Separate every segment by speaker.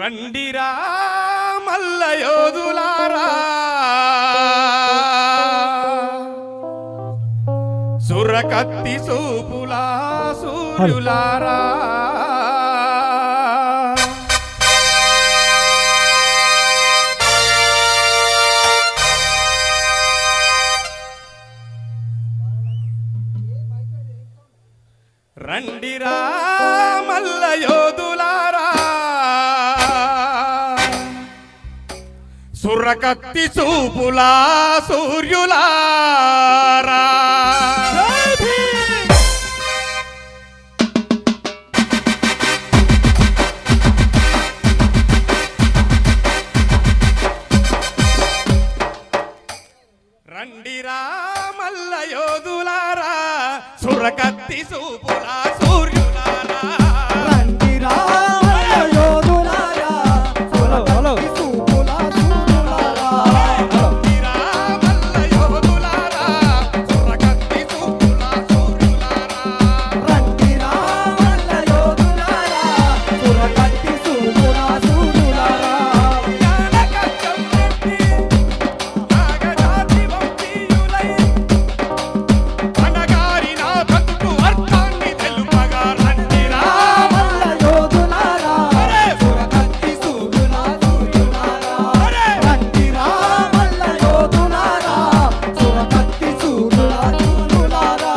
Speaker 1: రండిరా మల్ల యోధులారా సురకత్తి సూపులా సూర్యులారా రండిరా మల్ల యోధులారా సురకత్తి చూపులా సూర్యులారా రండిరా మల్ల యోధులారా సురకత్తి చూపులా సూర్యులారా
Speaker 2: రండిరా మల్ల యోధులారా సురకత్తి చూపులా సూర్యులారా
Speaker 1: రండిరా మల్ల యోధులారా సురకత్తి చూపులా సూర్యులారా
Speaker 2: రండిరా మల్ల యోధులారా సురకత్తి చూపులా సూర్యులారా
Speaker 1: జ్ఞానకచ్చం పెట్టి నాగజాతి వంశీయులై అనగారి నా బతుకు అర్థాన్ని తెలుపగా రండిరా
Speaker 2: మల్ల యోధులారా సురకత్తి చూపులా సూర్యులారా రండిరా మల్ల యోధులారా సురకత్తి చూపులా సూర్యులారా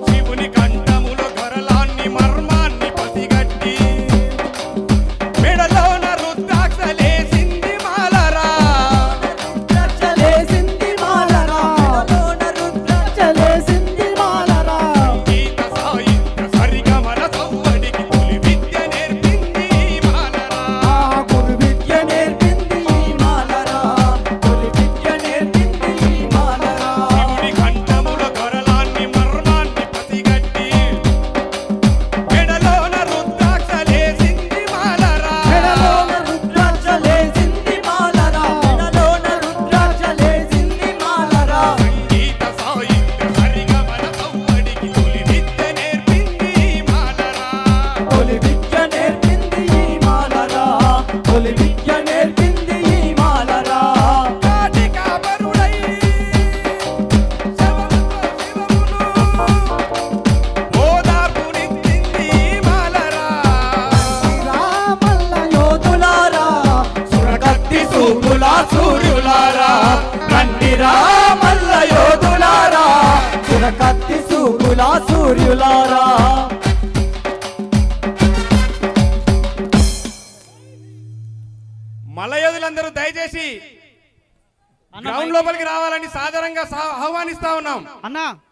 Speaker 1: శివుని కంఠములో గరలాన్ని మర్మాన్ని పసిగట్టి మెడలోన రుద్రాక్షలేసింది మాలరా
Speaker 2: రుద్రాక్షలేసింది మాలరా రుద్రాక్షలేసింది మాలరా
Speaker 1: గీత సాహిత్య సరిగమల సవ్వడికి తొలి విద్య నేర్పింది మాలరా
Speaker 2: ఆ గురు విద్య నేర్పింది మాలరా తొలి విద్య నేర్పింది మాలరా
Speaker 1: శివుని కంఠములో గరలాన్ని మర్మాన్ని పసిగట్టి మెడలోన రుద్రాక్షలేసింది మాలరా
Speaker 2: మెడలోన రుద్రాక్షలేసింది మాలరా మెడలోన రుద్రాక్షలేసింది మాలరా
Speaker 1: గీత సాహిత్య సరిగమల సవ్వడికి తొలి విద్య నేర్పింది మాలరా
Speaker 2: తొలి విద్య నేర్పింది మాలరా తొలి విద్య నేర్పింది మాలరా
Speaker 1: కాటి కాపరుడై శవముతో శివమును ఓదార్పునిచ్చింది మాలరా
Speaker 2: రామల్ల యోధులారా
Speaker 1: సురకత్తి చూపులా సూర్యులారా రండిరా మల్ల యోధులారా
Speaker 2: సురకత్తి చూపులా సూర్యులారా
Speaker 1: మల్ల యోధులందరూ దయచేసి గ్రౌండ్ లోపలికి రావాలని సాధారణంగా ఆహ్వానిస్తా ఉన్నాం.
Speaker 3: అన్నా